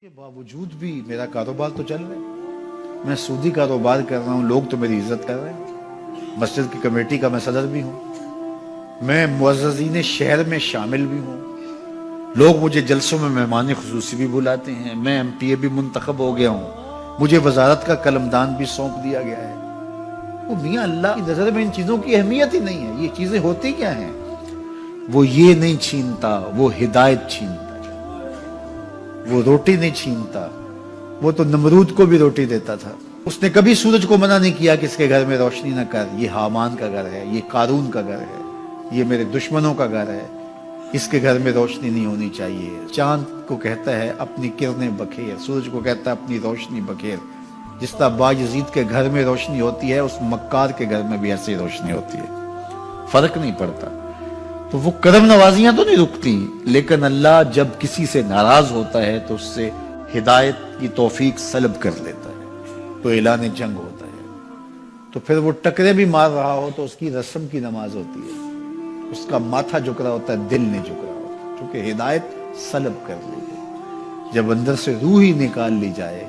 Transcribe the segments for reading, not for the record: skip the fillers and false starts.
کے باوجود بھی میرا کاروبار تو چل رہا ہے. میں سودی کاروبار کر رہا ہوں, لوگ تو میری عزت کر رہے ہیں. مسجد کی کمیٹی کا میں صدر بھی ہوں, میں معززین شہر میں شامل بھی ہوں, لوگ مجھے جلسوں میں مہمان خصوصی بھی بلاتے ہیں, میں ایم پی اے بھی منتخب ہو گیا ہوں, مجھے وزارت کا قلمدان بھی سونپ دیا گیا ہے. وہ میاں اللہ کی نظر میں ان چیزوں کی اہمیت ہی نہیں ہے. یہ چیزیں ہوتی کیا ہیں؟ وہ یہ نہیں چھینتا, وہ ہدایت چھینتا. وہ روٹی نہیں چھینتا, وہ تو نمرود کو بھی روٹی دیتا تھا. اس نے کبھی سورج کو منع نہیں کیا کہ اس کے گھر میں روشنی نہ کر, یہ حامان کا گھر ہے, یہ قارون کا گھر ہے, یہ میرے دشمنوں کا گھر ہے, اس کے گھر میں روشنی نہیں ہونی چاہیے. چاند کو کہتا ہے اپنی کرنیں بکھیر, سورج کو کہتا ہے اپنی روشنی بکھیر. جس طرح باجزید کے گھر میں روشنی ہوتی ہے, اس مکار کے گھر میں بھی ایسی روشنی ہوتی ہے, فرق نہیں پڑتا. تو وہ کرم نوازیاں تو نہیں رکتی, لیکن اللہ جب کسی سے ناراض ہوتا ہے تو اس سے ہدایت کی توفیق سلب کر لیتا ہے, تو اعلان جنگ ہوتا ہے. تو پھر وہ ٹکرے بھی مار رہا ہو تو اس کی رسم کی نماز ہوتی ہے, اس کا ماتھا جھک رہا ہوتا ہے, دل نہیں جھک رہا ہوتا, کیونکہ ہدایت سلب کر لی گئی. جب اندر سے روح ہی نکال لی جائے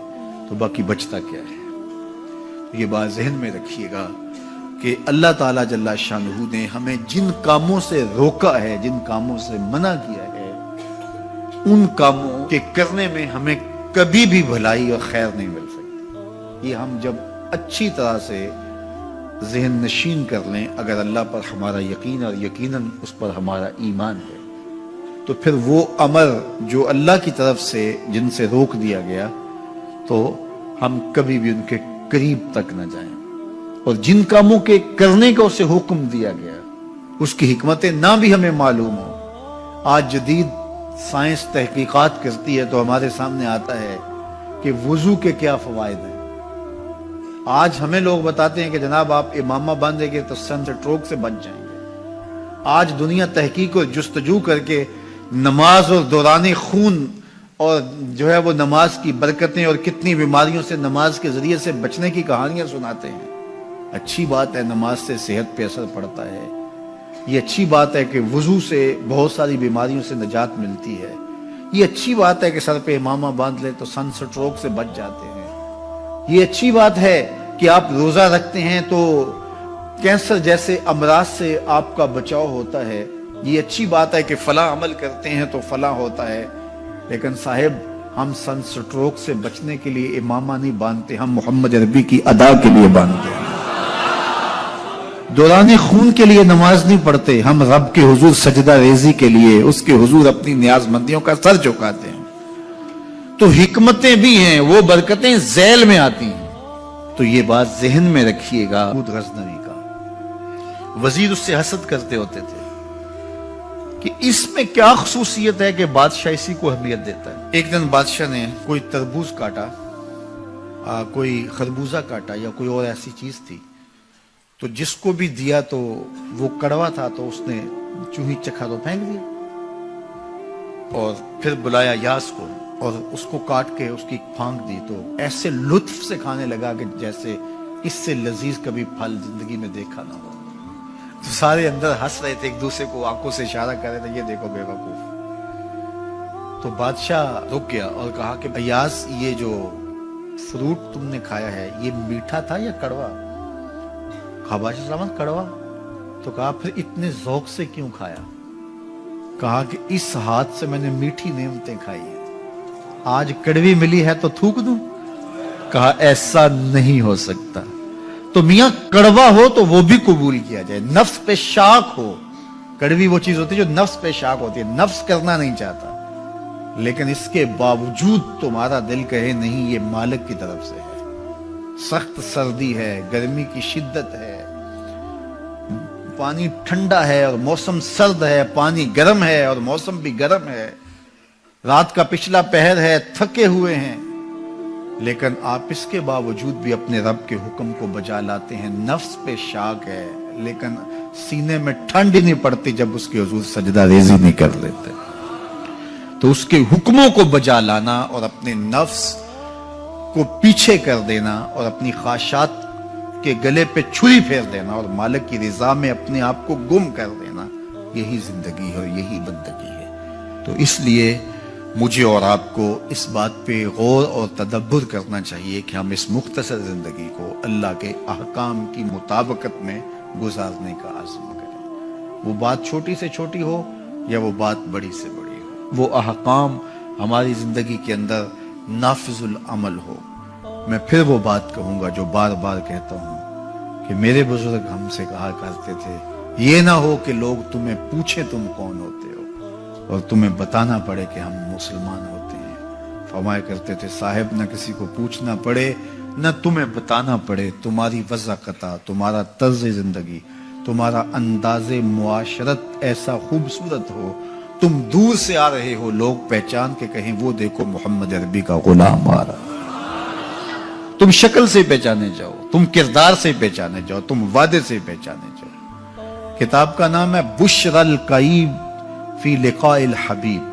تو باقی بچتا کیا ہے. یہ بات ذہن میں رکھیے گا کہ اللہ تعالیٰ جل شانہ نے ہمیں جن کاموں سے روکا ہے, جن کاموں سے منع کیا ہے, ان کاموں کے کرنے میں ہمیں کبھی بھی بھلائی اور خیر نہیں مل سکتی. یہ ہم جب اچھی طرح سے ذہن نشین کر لیں, اگر اللہ پر ہمارا یقین اور یقیناً اس پر ہمارا ایمان ہے, تو پھر وہ امر جو اللہ کی طرف سے جن سے روک دیا گیا, تو ہم کبھی بھی ان کے قریب تک نہ جائیں. اور جن کاموں کے کرنے کا اسے حکم دیا گیا, اس کی حکمتیں نہ بھی ہمیں معلوم ہو. آج جدید سائنس تحقیقات کرتی ہے تو ہمارے سامنے آتا ہے کہ وضو کے کیا فوائد ہیں. آج ہمیں لوگ بتاتے ہیں کہ جناب آپ امامہ باندھیں گے تو سن سٹروک سے بچ جائیں گے. آج دنیا تحقیق اور جستجو کر کے نماز اور دوران خون اور جو ہے وہ نماز کی برکتیں اور کتنی بیماریوں سے نماز کے ذریعے سے بچنے کی کہانیاں سناتے ہیں. اچھی بات ہے, نماز سے صحت پہ اثر پڑتا ہے. یہ اچھی بات ہے کہ وضو سے بہت ساری بیماریوں سے نجات ملتی ہے. یہ اچھی بات ہے کہ سر پہ امامہ باندھ لے تو سن سٹروک سے بچ جاتے ہیں. یہ اچھی بات ہے کہ آپ روزہ رکھتے ہیں تو کینسر جیسے امراض سے آپ کا بچاؤ ہوتا ہے. یہ اچھی بات ہے کہ فلاں عمل کرتے ہیں تو فلاں ہوتا ہے. لیکن صاحب, ہم سن سٹروک سے بچنے کے لیے امامہ نہیں باندھتے, ہم محمد عربی کی ادا کے لیے باندھتے ہیں. دوران خون کے لیے نماز نہیں پڑھتے, ہم رب کے حضور سجدہ ریزی کے لیے اس کے حضور اپنی نیاز مندیوں کا سر جھکاتے ہیں. تو حکمتیں بھی ہیں, وہ برکتیں ذیل میں آتی ہیں. تو یہ بات ذہن میں رکھیے گا. غزنوی کا وزیر اس سے حسد کرتے ہوتے تھے کہ اس میں کیا خصوصیت ہے کہ بادشاہ اسی کو اہمیت دیتا ہے. ایک دن بادشاہ نے کوئی تربوز کاٹا, کوئی خربوزہ کاٹا یا کوئی اور ایسی چیز تھی, تو جس کو بھی دیا تو وہ کڑوا تھا, تو اس نے چوہی چکھا تو پھینک دیا. اور پھر بلایا یاس کو اور اس کو کاٹ کے اس کی پھانک دی, تو ایسے لطف سے کھانے لگا کہ جیسے اس سے لذیذ کبھی پھل زندگی میں دیکھا نہ ہو. تو سارے اندر ہنس رہے تھے, ایک دوسرے کو آنکھوں سے اشارہ کر رہے تھے, یہ دیکھو بے وقوف. تو بادشاہ رک گیا اور کہا کہ ایاز, یہ جو فروٹ تم نے کھایا ہے یہ میٹھا تھا یا کڑوا؟ کہا بادشاہ سلامت کڑوا. تو کہا پھر اتنے ذوق سے کیوں کھایا؟ کہا کہ اس ہاتھ سے میں نے میٹھی نعمتیں کھائی ہیں, آج کڑوی ملی ہے تو تھوک دوں؟ کہا ایسا نہیں ہو سکتا. تو میاں کڑوا ہو تو وہ بھی قبول کیا جائے, نفس پہ شاک ہو. کڑوی وہ چیز ہوتی ہے جو نفس پہ شاک ہوتی ہے, نفس کرنا نہیں چاہتا, لیکن اس کے باوجود تمہارا دل کہے نہیں یہ مالک کی طرف سے ہے. سخت سردی ہے, گرمی کی شدت ہے, پانی ٹھنڈا ہے اور موسم سرد ہے, پانی گرم ہے اور موسم بھی گرم ہے, رات کا پچھلا پہر ہے, تھکے ہوئے ہیں, لیکن آپ اس کے باوجود بھی اپنے رب کے حکم کو بجا لاتے ہیں. نفس پہ شاک ہے لیکن سینے میں ٹھنڈ ہی نہیں پڑتی جب اس کے حضور سجدہ ریزی نہیں کر لیتے. تو اس کے حکموں کو بجا لانا اور اپنے نفس کو پیچھے کر دینا اور اپنی خواہشات کے گلے پہ چھری پھیر دینا اور مالک کی رضا میں اپنے آپ کو گم کر دینا, یہی زندگی ہے اور یہی بندگی ہے. تو اس لیے مجھے اور آپ کو اس بات پہ غور اور تدبر کرنا چاہیے کہ ہم اس مختصر زندگی کو اللہ کے احکام کی مطابقت میں گزارنے کا عزم کریں، وہ بات چھوٹی سے چھوٹی ہو یا وہ بات بڑی سے بڑی ہو، وہ احکام ہماری زندگی کے اندر نافذ العمل ہو۔ میں پھر وہ بات کہوں گا جو بار بار کہتا ہوں کہ میرے بزرگ ہم سے کہا کرتے تھے، یہ نہ ہو کہ لوگ تمہیں پوچھے تم کون ہوتے ہو اور تمہیں بتانا پڑے کہ ہم مسلمان ہوتے ہیں۔ فرمایا کرتے تھے صاحب نہ کسی کو پوچھنا پڑے نہ تمہیں بتانا پڑے، تمہاری وضاحت، تمہارا طرز زندگی، تمہارا انداز معاشرت ایسا خوبصورت ہو، تم دور سے آ رہے ہو لوگ پہچان کے کہیں وہ دیکھو محمد عربی کا غلام آ رہا، تم شکل سے پہچانے جاؤ، تم کردار سے پہچانے جاؤ، تم وعدے سے پہچانے جاؤ۔ کتاب کا نام ہے بشر القیب فی لقاء الحبیب۔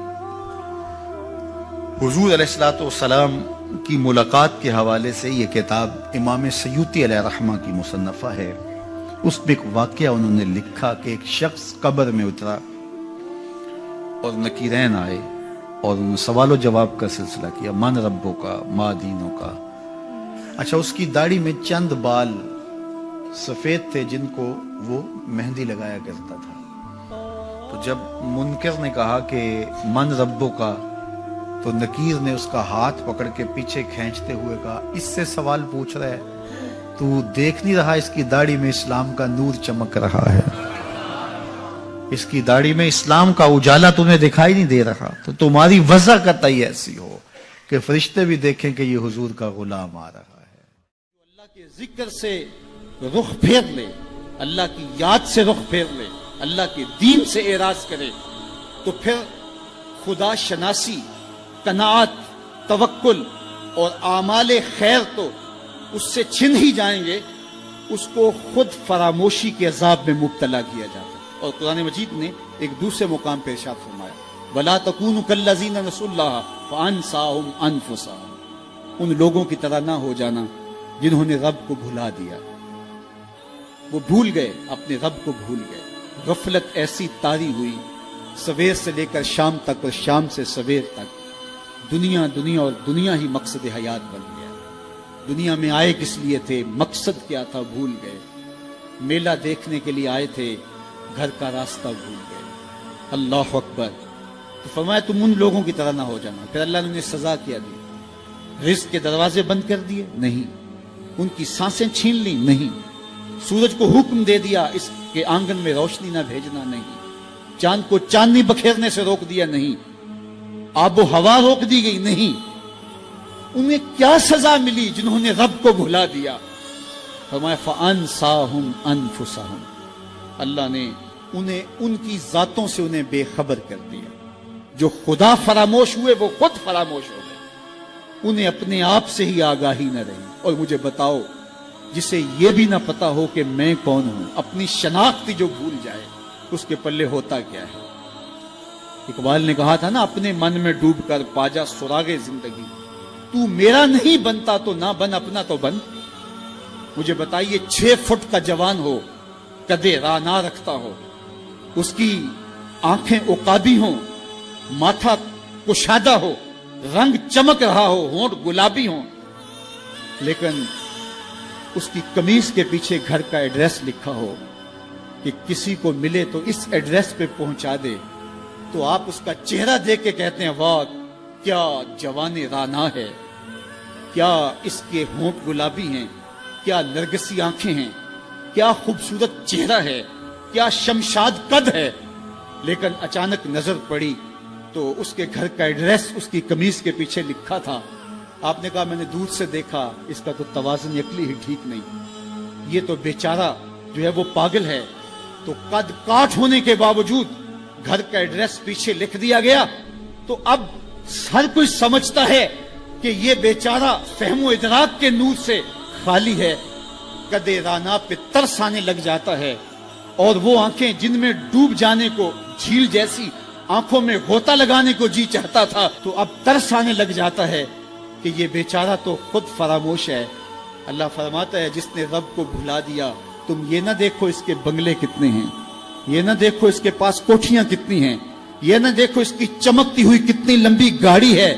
حضور علیہ الصلوۃ والسلام کی ملاقات کے حوالے سے یہ کتاب امام سیوطی علیہ رحمہ کی مصنفہ ہے۔ اس میں ایک واقعہ انہوں نے لکھا کہ ایک شخص قبر میں اترا اور نکیرین آئے اور انہوں نے سوال و جواب کا سلسلہ کیا، من ربوں کا، ما دینوں کا۔ اچھا، اس کی داڑھی میں چند بال سفید تھے جن کو وہ مہندی لگایا کرتا تھا۔ تو جب منکر نے کہا کہ من ربوں کا، تو نکیر نے اس کا ہاتھ پکڑ کے پیچھے کھینچتے ہوئے کہا اس سے سوال پوچھ رہا ہے، تو دیکھ نہیں رہا اس کی داڑھی میں اسلام کا نور چمک رہا ہے، اس کی داڑھی میں اسلام کا اجالا تمہیں دکھائی نہیں دے رہا؟ تو تمہاری وجہ قطعی ایسی ہو کہ فرشتے بھی دیکھیں کہ یہ حضور کا غلام آ رہا ہے۔ اللہ کے ذکر سے رخ پھیر لے، اللہ کی یاد سے رخ پھیر لے، اللہ کے دین سے اعراض کرے، تو پھر خدا شناسی، قناعت، توکل اور اعمال خیر تو اس سے چھن ہی جائیں گے، اس کو خود فراموشی کے عذاب میں مبتلا کیا جاتا ہے۔ اور قرآن مجید نے ایک دوسرے مقام پہ ارشاد فرمایا وَلَا تَكُونُوا كَالَّذِينَ نَسُوا اللَّهَ فَأَنسَاهُمْ أَنفُسَهُمْ، ان لوگوں کی طرح نہ ہو جانا جنہوں نے رب کو بھلا دیا، وہ بھول گئے، اپنے رب کو بھول گئے۔ غفلت ایسی طاری ہوئی سویر سے لے کر شام تک اور شام سے سویر تک، دنیا دنیا اور دنیا ہی مقصد حیات بن گیا۔ دنیا میں آئے کس لیے تھے، مقصد کیا تھا، بھول گئے۔ میلہ دیکھنے کے لیے آئے تھے، گھر کا راستہ بھول گئے۔ اللہ اکبر۔ تو فرمایا تم ان لوگوں کی طرح نہ ہو جانا۔ پھر اللہ نے انہیں سزا کیا دی، رزق کے دروازے بند کر دیے؟ نہیں۔ ان کی سانسیں چھین لی؟ نہیں۔ سورج کو حکم دے دیا اس کے آنگن میں روشنی نہ بھیجنا؟ نہیں۔ چاند کو چاندنی بکھیرنے سے روک دیا؟ نہیں۔ آب و ہوا روک دی گئی؟ نہیں۔ انہیں کیا سزا ملی جنہوں نے رب کو بھلا دیا؟ فرمایا فَأَنسَاهُمْ أَنفُسَهُمْ، اللہ نے انہیں ان کی ذاتوں سے انہیں بے خبر کر دیا۔ جو خدا فراموش ہوئے وہ خود فراموش ہو گئے، انہیں اپنے آپ سے ہی آگاہی نہ رہی۔ اور مجھے بتاؤ، جسے یہ بھی نہ پتا ہو کہ میں کون ہوں، اپنی شناخت جو بھول جائے، اس کے پلے ہوتا کیا ہے؟ اقبال نے کہا تھا نا، اپنے من میں ڈوب کر پاجا سراغ زندگی، تو میرا نہیں بنتا تو نہ بن، اپنا تو بن۔ مجھے بتائیے 6 فٹ کا جوان ہو، قدے رانا رکھتا ہو، اس کی آنکھیں عقابی ہوں، ماتھا کشادہ ہو، رنگ چمک رہا ہو، ہونٹ گلابی ہوں، لیکن اس کی قمیض کے پیچھے گھر کا ایڈریس لکھا ہو کہ کسی کو ملے تو اس ایڈریس پہ پہنچا دے، تو آپ اس کا چہرہ دیکھ کے کہتے ہیں واہ کیا جوان رانا ہے، کیا اس کے ہونٹ گلابی ہیں، کیا نرگسی آنکھیں ہیں، کیا خوبصورت چہرہ ہے، کیا شمشاد قد ہے۔ لیکن اچانک نظر پڑی تو اس کے گھر کا ایڈریس اس کی قمیض کے پیچھے لکھا تھا۔ آپ نے کہا میں نے دور سے دیکھا، اس کا تو توازن عقلی ہی ٹھیک نہیں، یہ تو بیچارہ جو ہے وہ پاگل ہے۔ تو قد کاٹ ہونے کے باوجود گھر کا ایڈریس پیچھے لکھ دیا گیا، تو اب ہر کوئی سمجھتا ہے کہ یہ بیچارہ فہم و ادراک کے نور سے خالی ہے۔ قدے رانا پہ ترس آنے لگ جاتا ہے، اور وہ آنکھیں جن میں ڈوب جانے کو، جھیل جیسی آنکھوں میں غوطہ لگانے کو جی چاہتا تھا، تو اب ترس آنے لگ جاتا ہے کہ یہ بیچارہ تو خود فراموش ہے۔ اللہ فرماتا ہے جس نے رب کو بھلا دیا، تم یہ نہ دیکھو اس کے بنگلے کتنے ہیں، یہ نہ دیکھو اس کے پاس کوٹھیاں کتنی ہیں، یہ نہ دیکھو اس کی چمکتی ہوئی کتنی لمبی گاڑی ہے,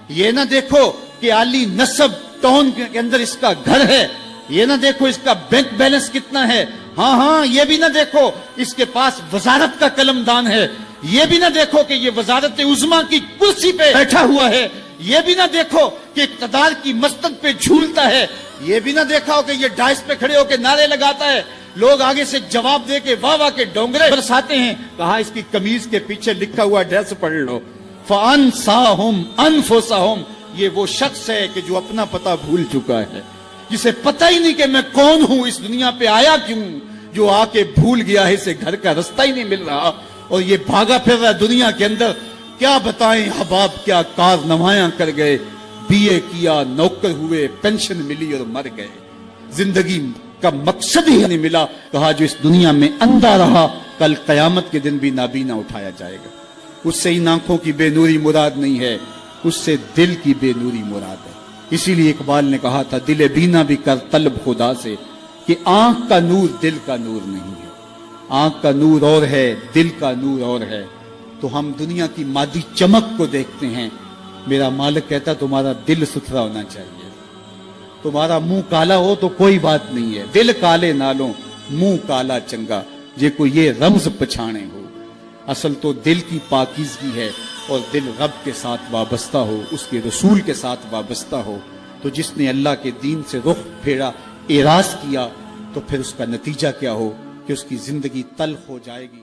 یہ نہ دیکھو کہ عالی نسب ٹاؤن کے اندر اس کا گھر ہے, یہ نہ دیکھو اس کا بینک بیلنس کتنا ہے, ہاں یہ بھی نہ دیکھو اس کے پاس وزارت کا قلم دان ہے, یہ بھی نہ دیکھو کہ یہ وزارت عظمیٰ کی کرسی پہ بیٹھا ہوا ہے, یہ بھی نہ دیکھو کہ اقتدار کی مستند پہ جھولتا ہے, یہ بھی نہ دیکھا ہو کہ یہ ڈائس پہ کھڑے ہو کے نعرے لگاتا ہے, لوگ آگے سے جواب دے کے واہ واہ کے ڈونگرے برساتے ہیں. کہا اس کی قمیض کے پیچھے لکھا ہوا ایڈریس پڑھ لو, فَأَنْسَاهُمْ أَنفُسَهُمْ. یہ وہ شخص ہے کہ جو اپنا پتہ بھول چکا ہے, جسے پتہ ہی نہیں کہ میں کون ہوں, اس دنیا پہ آیا کیوں, جو آ کے بھول گیا ہے اسے گھر کا رستہ ہی نہیں مل رہا, اور یہ بھاگا پھر رہا دنیا کے اندر. کیا بتائیں حباب کیا کار نمایاں کر گئے, بی اے کیا, نوکر ہوئے, پینشن ملی اور مر گئے, زندگی کا مقصد ہی نہیں ملا. کہا جو اس دنیا میں اندھا رہا کل قیامت کے دن بھی نابینا اٹھایا جائے گا. اس سے ان آنکھوں کی بے نوری مراد نہیں ہے, اس سے دل کی بے نوری مراد ہے. اسی لیے اقبال نے کہا تھا دل بینا بھی کر طلب خدا سے, کہ آنکھ کا نور دل کا نور نہیں ہے. آنکھ کا نور اور ہے, دل کا نور اور ہے. تو ہم دنیا کی مادی چمک کو دیکھتے ہیں. میرا مالک کہتا تمہارا دل ستھرا ہونا چاہیے. تمہارا منہ کالا ہو تو کوئی بات نہیں ہے, دل کالے نالوں منہ کالا چنگا, جے کو یہ رمز پچھانے ہو. اصل تو دل کی پاکیزگی ہے, اور دل رب کے ساتھ وابستہ ہو, اس کے رسول کے ساتھ وابستہ ہو. تو جس نے اللہ کے دین سے رخ پھیرا, اعراض کیا, تو پھر اس کا نتیجہ کیا ہو کہ اس کی زندگی تلخ ہو جائے گی.